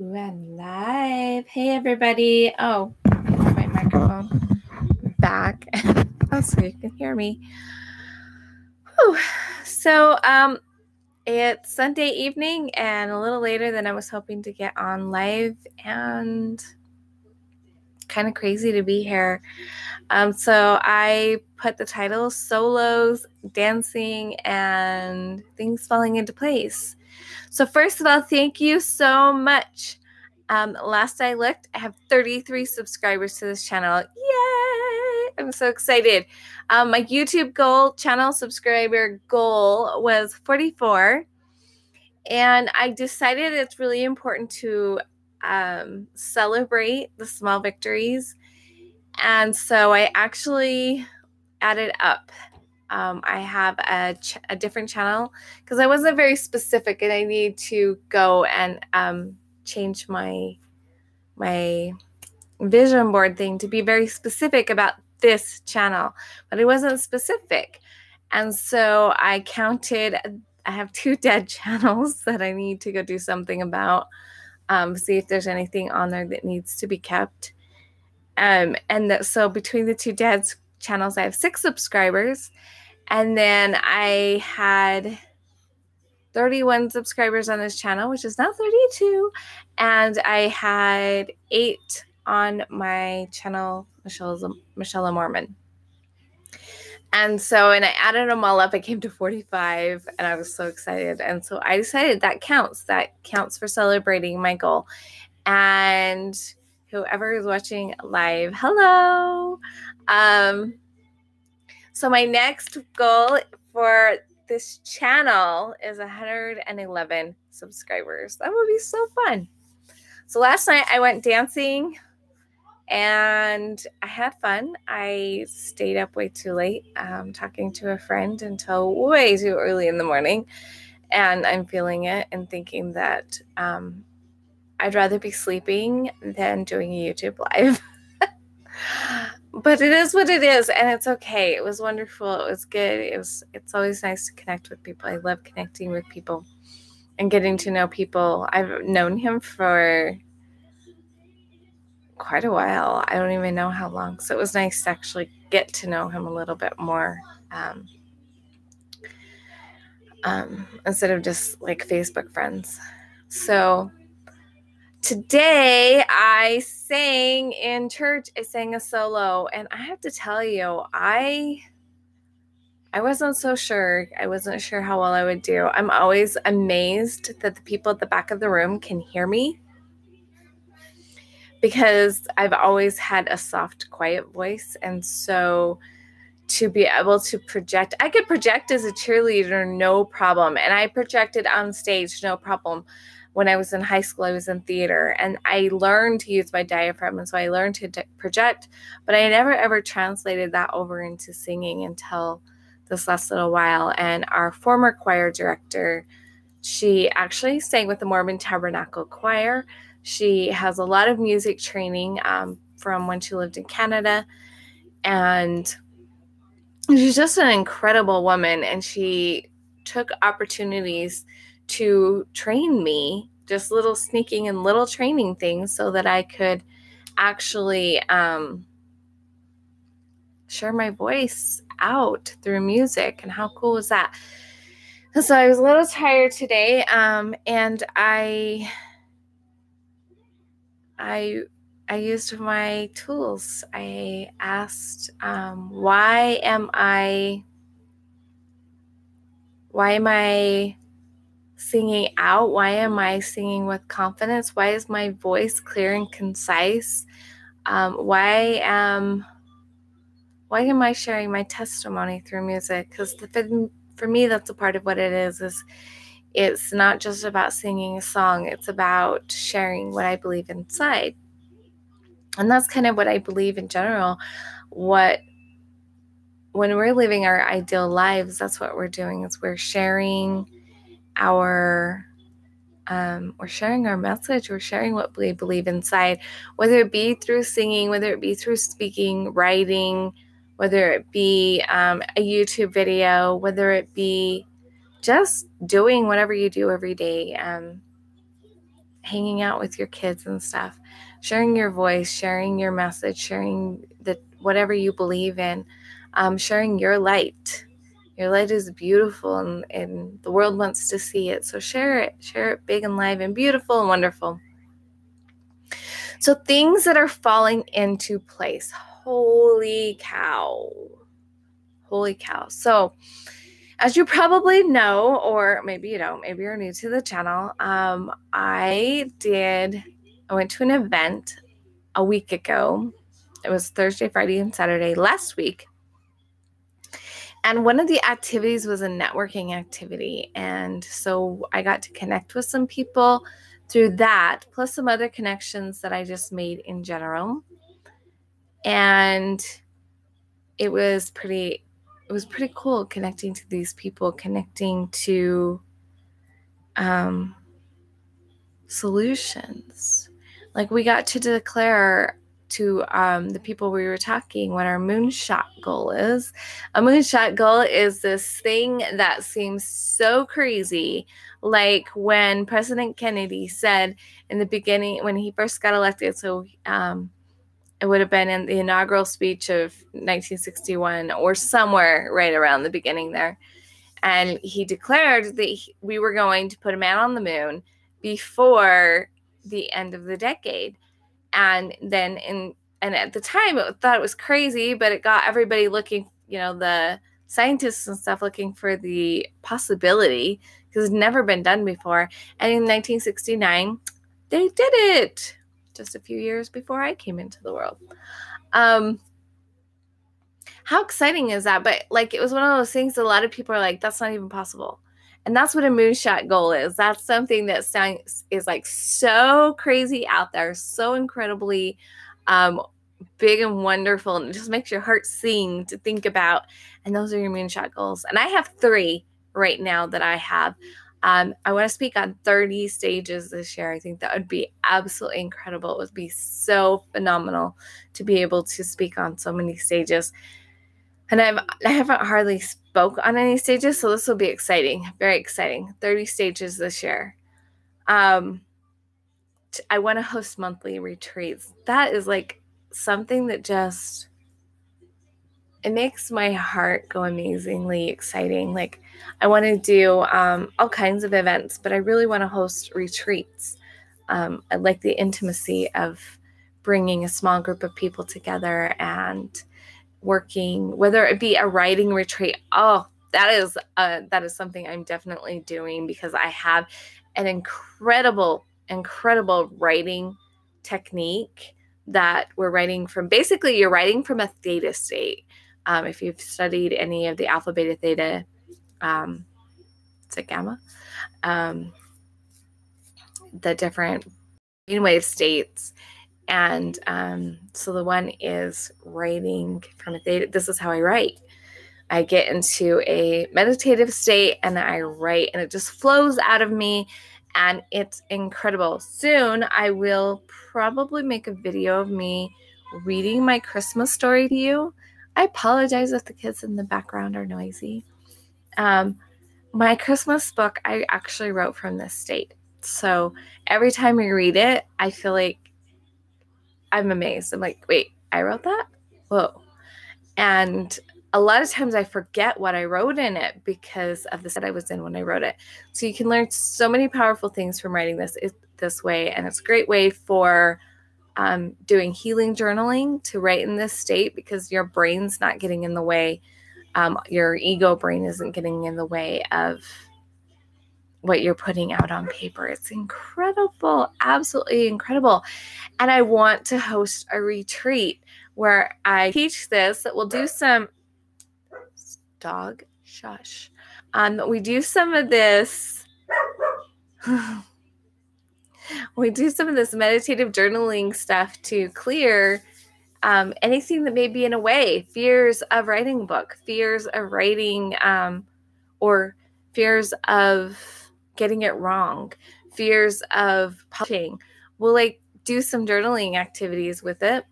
Ooh, and live. Hey, everybody. Oh, my microphone back oh, so you can hear me. Whew. So, it's Sunday evening and a little later than I was hoping to get on live, and kind of crazy to be here. So I put the title Solos, Dancing, and Things Falling into Place. So first of all, thank you so much. Last I looked, I have 33 subscribers to this channel. Yay! I'm so excited. My YouTube channel subscriber goal was 44. And I decided it's really important to celebrate the small victories. And so I actually added up. I have a different channel because I wasn't very specific, and I need to go and change my vision board thing to be very specific about this channel, but it wasn't specific. And so I counted. I have 2 dead channels that I need to go do something about, see if there's anything on there that needs to be kept. So between the 2 dead channels, I have 6 subscribers. And then I had 31 subscribers on this channel, which is now 32. And I had 8 on my channel, Michelle Mormon. And so, and I added them all up, I came to 45, and I was so excited. And so I decided that counts. That counts for celebrating my goal. And whoever is watching live, hello. So my next goal for this channel is 111 subscribers. That would be so fun. So last night I went dancing and I had fun. I stayed up way too late, talking to a friend until way too early in the morning. And I'm feeling it and thinking that I'd rather be sleeping than doing a YouTube live. But it is what it is, and it's okay. It was wonderful. It was good. It's always nice to connect with people. I love connecting with people and getting to know people. I've known him for quite a while. I don't even know how long. So it was nice to actually get to know him a little bit more, instead of just like Facebook friends. So today I sang in church. I sang a solo, and I have to tell you, I wasn't so sure. I wasn't sure how well I would do. I'm always amazed that the people at the back of the room can hear me, because I've always had a soft, quiet voice. And so to be able to project, I could project as a cheerleader, no problem. And I projected on stage, no problem. When I was in high school, I was in theater, and I learned to use my diaphragm. And so I learned to project, but I never ever translated that over into singing until this last little while. And our former choir director, she actually sang with the Mormon Tabernacle Choir. She has a lot of music training from when she lived in Canada. And she's just an incredible woman, and she took opportunities to train me, just little sneaking and little training things, so that I could actually share my voice out through music. And how cool was that? So I was a little tired today, and I used my tools. I asked, why am I singing out? Why am I singing with confidence? Why is my voice clear and concise? Why am I sharing my testimony through music? Because for me, that's a part of what it is it's not just about singing a song. It's about sharing what I believe inside. And that's kind of what I believe in general. When we're living our ideal lives, that's what we're doing, is we're sharing our message. We're sharing what we believe inside, whether it be through singing, whether it be through speaking, writing, whether it be a YouTube video, whether it be just doing whatever you do every day. hanging out with your kids and stuff, sharing your voice, sharing your message, sharing whatever you believe in, sharing your light. Your light is beautiful, and the world wants to see it. So share it big and live and beautiful and wonderful. So things that are falling into place. Holy cow. Holy cow. So as you probably know, or maybe you don't, maybe you're new to the channel, I went to an event a week ago. It was Thursday, Friday, and Saturday last week. And one of the activities was a networking activity. And so I got to connect with some people through that, plus some other connections that I just made in general. And it was pretty cool connecting to these people, connecting to solutions. Like, we got to declare to the people we were talking what our moonshot goal is. A moonshot goal is this thing that seems so crazy, like when President Kennedy said in the beginning, when he first got elected, so it would have been in the inaugural speech of 1961 or somewhere right around the beginning there, and he declared that we were going to put a man on the moon before the end of the decade. And then and at the time, it thought it was crazy, but it got everybody looking, the scientists and stuff looking for the possibility, because it's never been done before. And in 1969, they did it, just a few years before I came into the world. How exciting is that? But like, it was one of those things that a lot of people are like, that's not even possible. And that's what a moonshot goal is. That's something that is like so crazy out there, so incredibly big and wonderful, and it just makes your heart sing to think about. And those are your moonshot goals. And I have 3 right now that I have. I want to speak on 30 stages this year. I think that would be absolutely incredible. It would be so phenomenal to be able to speak on so many stages. And I haven't hardly spoke on any stages, so this will be exciting, very exciting. 30 stages this year. I want to host monthly retreats. That is like something that just, it makes my heart go amazingly exciting. Like, I want to do all kinds of events, but I really want to host retreats. I like the intimacy of bringing a small group of people together and working, whether it be a writing retreat. Oh, that is something I'm definitely doing, because I have an incredible writing technique that we're writing from. Basically, you're writing from a theta state. If you've studied any of the alpha, beta, theta, is it gamma? The different brainwave states. And so the one is writing from a theta. This is how I write. I get into a meditative state and I write, and it just flows out of me, and it's incredible. Soon I will probably make a video of me reading my Christmas story to you. I apologize if the kids in the background are noisy. My Christmas book, I actually wrote from this state. So every time I read it, I feel like I'm amazed. I'm like, wait, I wrote that? Whoa. And a lot of times I forget what I wrote in it because of the state I was in when I wrote it. So you can learn so many powerful things from writing this way. And it's a great way for doing healing journaling, to write in this state, because your brain's not getting in the way. Your ego brain isn't getting in the way of what you're putting out on paper. It's incredible, absolutely incredible. And I want to host a retreat where I teach this, that we'll do some dog shush. We do some of this. We do some of this meditative journaling stuff to clear anything that may be in a way. Fears of writing a book, fears of writing, or fears of getting it wrong, fears of publishing. We'll like do some journaling activities with it,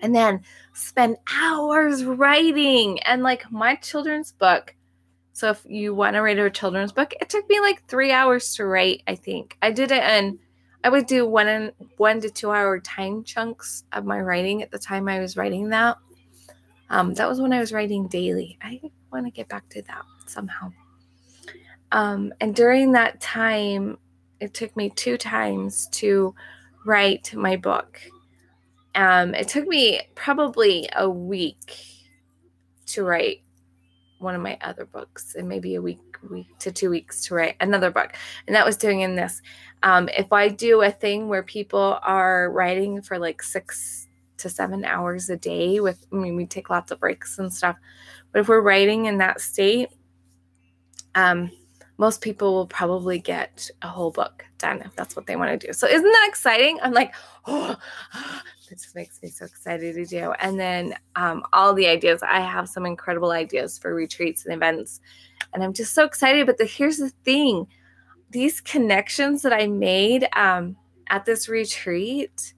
and then spend hours writing. And like my children's book, so if you want to write a children's book, it took me like 3 hours to write. I think I did it in I would do 1 to 2 hour time chunks of my writing at the time I was writing that. That was when I was writing daily. I want to get back to that somehow. And during that time, it took me 2 times to write my book. It took me probably a week to write one of my other books, and maybe a week to 2 weeks to write another book. And that was doing in this. If I do a thing where people are writing for like 6 to 7 hours a day we take lots of breaks and stuff. But if we're writing in that state, most people will probably get a whole book done if that's what they want to do. So isn't that exciting? I'm like, oh, it just makes me so excited to do. And then all the ideas, I have some incredible ideas for retreats and events. And I'm just so excited. But here's the thing. These connections that I made at this retreat,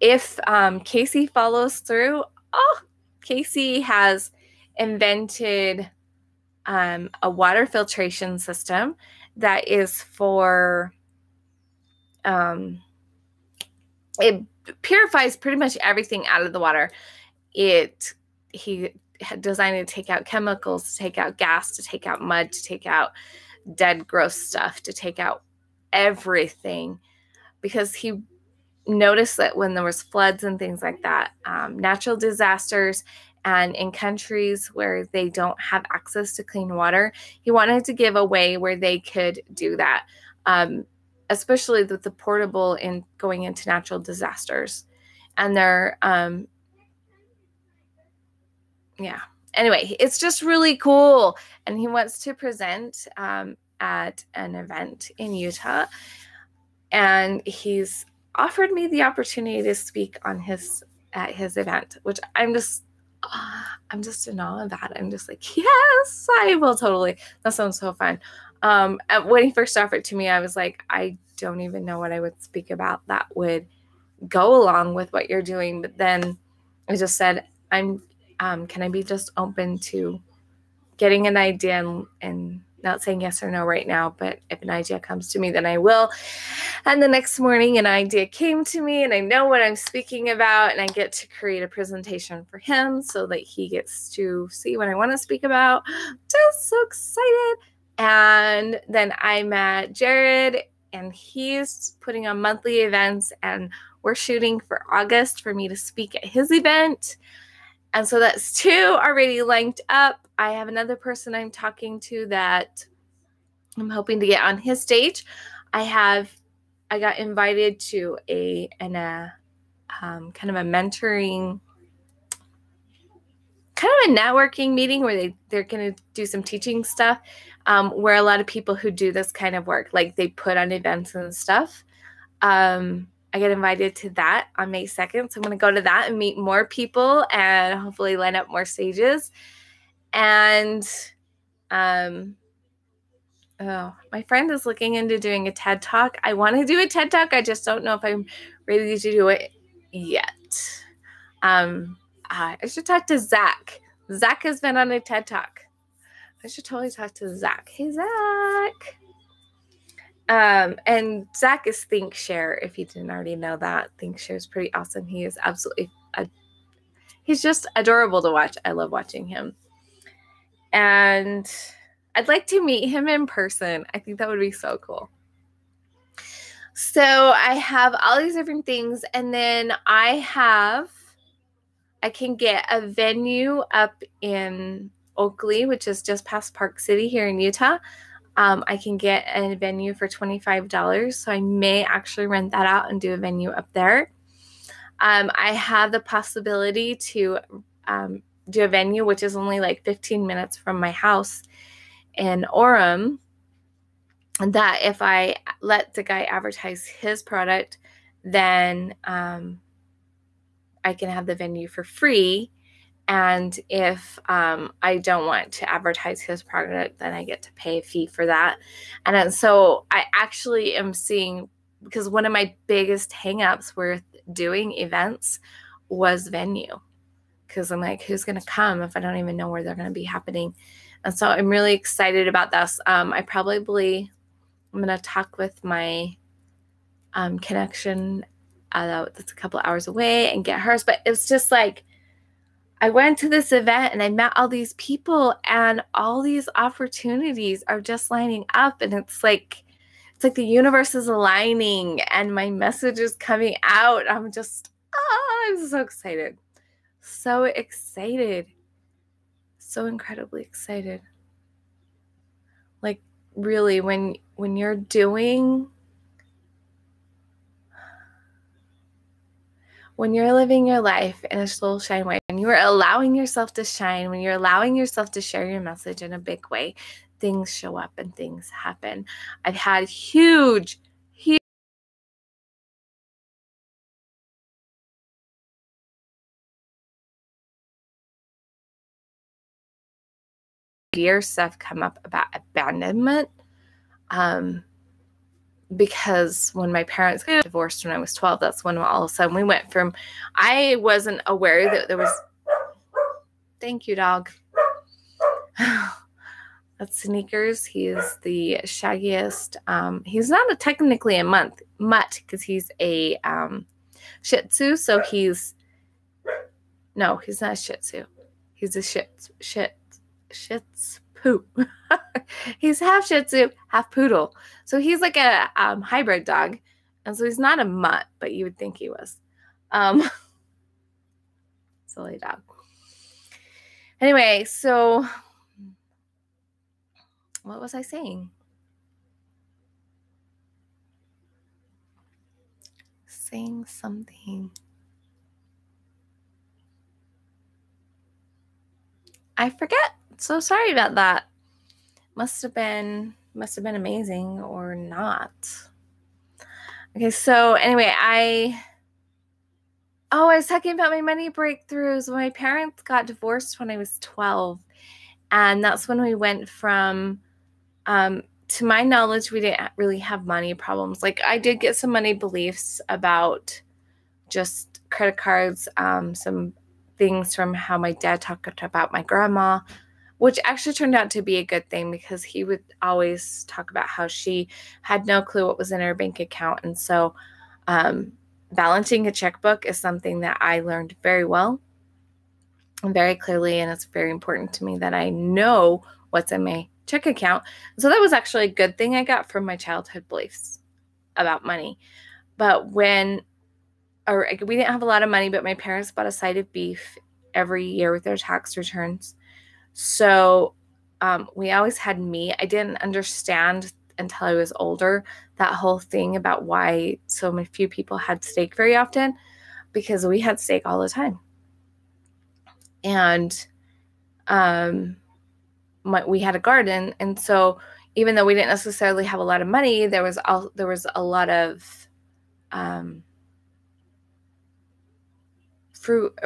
if Casey follows through, Casey has invented a water filtration system that is for, it purifies pretty much everything out of the water. He had designed it to take out chemicals, to take out gas, to take out mud, to take out dead, gross stuff, to take out everything, because he noticed that when there was floods and things like that, natural disasters, and in countries where they don't have access to clean water, he wanted to give a way where they could do that, especially with the portable in going into natural disasters. And they're, anyway, it's just really cool. And he wants to present at an event in Utah. And he's offered me the opportunity to speak at his event, which I'm just in awe of that. I'm just like, yes, I will totally. That sounds so fun. When he first offered to me, I was like, I don't even know what I would speak about that would go along with what you're doing. But then I just said, can I be just open to getting an idea and not saying yes or no right now, but if an idea comes to me, then I will. And the next morning, an idea came to me, and I know what I'm speaking about, and I get to create a presentation for him so that he gets to see what I want to speak about. Just so excited. And then I met Jared, and he's putting on monthly events, and we're shooting for August for me to speak at his event. And so that's 2 already linked up. I have another person I'm talking to that I'm hoping to get on his stage. I got invited to a kind of a mentoring, kind of a networking meeting where they're going to do some teaching stuff, where a lot of people who do this kind of work, like they put on events and stuff. I get invited to that on May 2nd. So I'm going to go to that and meet more people and hopefully line up more stages. And my friend is looking into doing a TED Talk. I want to do a TED Talk. I just don't know if I'm ready to do it yet. I should talk to Zach. Zach has been on a TED Talk. I should totally talk to Zach. Hey, Zach. And Zach is ThinkShare, if you didn't already know that. ThinkShare is pretty awesome. He is absolutely, he's just adorable to watch. I love watching him. And I'd like to meet him in person. I think that would be so cool. So I have all these different things. And then I can get a venue up in Oakley, which is just past Park City here in Utah. I can get a venue for $25. So I may actually rent that out and do a venue up there. I have the possibility to do a venue, which is only like 15 minutes from my house in Orem, that if I let the guy advertise his product, then I can have the venue for free. And if I don't want to advertise his product, then I get to pay a fee for that. And then, so I actually am seeing, because one of my biggest hangups with doing events was venue. Because I'm like, who's going to come if I don't even know where they're going to be happening? And so I'm really excited about this. I'm going to talk with my connection that's a couple hours away and get hers. But it's just like, I went to this event and I met all these people and all these opportunities are just lining up. And it's like the universe is aligning and my message is coming out. I'm so excited. So excited. So incredibly excited. Like, really, when you're living your life in a soul shine way, when you are allowing yourself to shine, when you're allowing yourself to share your message in a big way, things show up and things happen. I've had huge stuff come up about abandonment. Because when my parents got divorced when I was 12, that's when all of a sudden we went from, I wasn't aware that there was, thank you, dog. That's Sneakers. He is the shaggiest. He's not technically a mutt because he's a Shih Tzu. So he's not a Shih Tzu. He's a Shih Tzu. He's half Shih Tzu, half poodle. So he's like a hybrid dog. And so he's not a mutt, but you would think he was. Silly dog. Anyway, so what was I saying? Saying something. I forget. So sorry about that. Must have been amazing or not. Okay, so anyway, I was talking about my money breakthroughs. My parents got divorced when I was 12. And that's when we went from, to my knowledge, we didn't really have money problems. Like, I did get some money beliefs about just credit cards, some things from how my dad talked about my grandma, which actually turned out to be a good thing because he would always talk about how she had no clue what was in her bank account. And so balancing a checkbook is something that I learned very well and very clearly, and it's very important to me that I know what's in my check account. So that was actually a good thing I got from my childhood beliefs about money. But we didn't have a lot of money, but my parents bought a side of beef every year with their tax returns. So we always had meat. I didn't understand until I was older that whole thing about why so few people had steak very often, because we had steak all the time. And we had a garden, and so even though we didn't necessarily have a lot of money, there was a lot of fruit,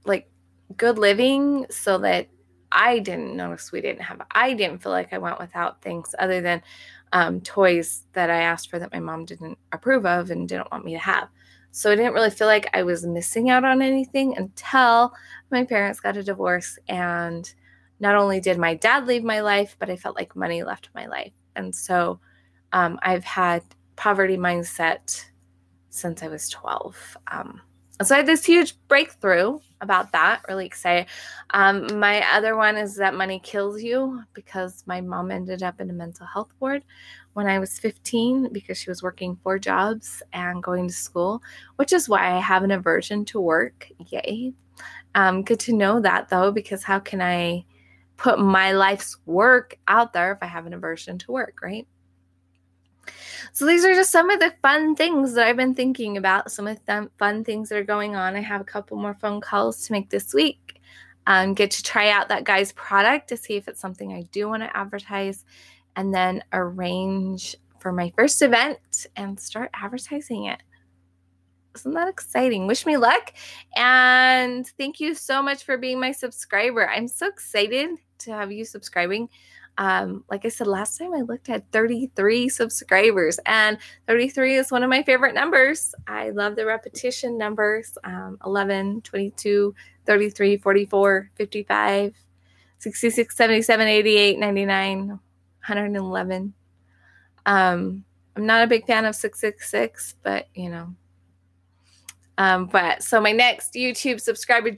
like good living, so that I didn't notice I didn't feel like I went without things other than toys that I asked for that my mom didn't approve of and didn't want me to have. So I didn't really feel like I was missing out on anything until my parents got a divorce. And not only did my dad leave my life, but I felt like money left my life. And so I've had poverty mindset since I was 12. So I had this huge breakthrough about that. Really excited. My other one is that money kills you, because my mom ended up in a mental health ward when I was 15 because she was working 4 jobs and going to school, which is why I have an aversion to work. Yay. Good to know that, though, because how can I put my life's work out there if I have an aversion to work, right? So these are just some of the fun things that I've been thinking about, some of the fun things that are going on. I have a couple more phone calls to make this week. Get to try out that guy's product to see if it's something I do want to advertise, and then arrange for my first event and start advertising it. Isn't that exciting? Wish me luck. And thank you so much for being my subscriber. I'm so excited to have you subscribing. Like I said, last time I looked at 33 subscribers, and 33 is one of my favorite numbers. I love the repetition numbers, 11, 22, 33, 44, 55, 66, 77, 88, 99, 111. I'm I'm not a big fan of 666, but but so my next YouTube subscriber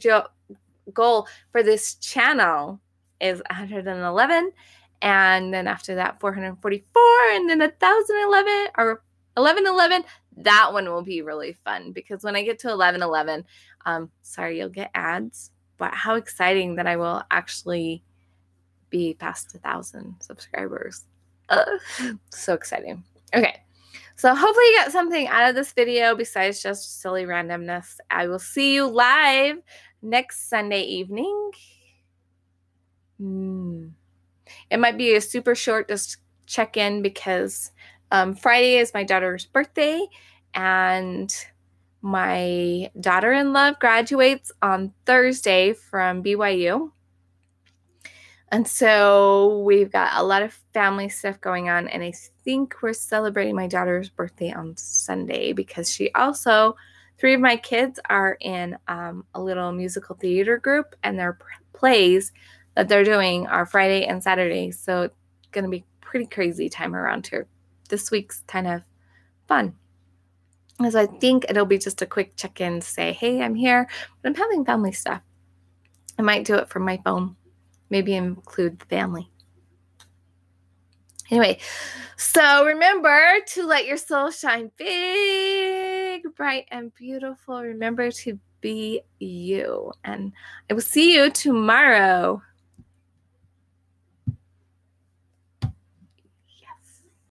goal for this channel is 111, and then after that 444, and then 1011 or 1111. That one will be really fun, because when I get to 1111, sorry, you'll get ads, but how exciting that I will actually be past 1,000 subscribers. So exciting. Okay, so hopefully you got something out of this video besides just silly randomness. I will see you live next Sunday evening. It might be a super short just check-in, because Friday is my daughter's birthday, and my daughter-in-law graduates on Thursday from BYU. And so we've got a lot of family stuff going on, and I think we're celebrating my daughter's birthday on Sunday, because she also, 3 of my kids are in a little musical theater group, and their plays that they're doing are Friday and Saturday. So it's going to be pretty crazy time around here. This week's kind of fun. So I think it'll be just a quick check-in to say, hey, I'm here, but I'm having family stuff. I might do it from my phone. Maybe include the family. Anyway, so remember to let your soul shine big, bright, and beautiful. Remember to be you. And I will see you tomorrow.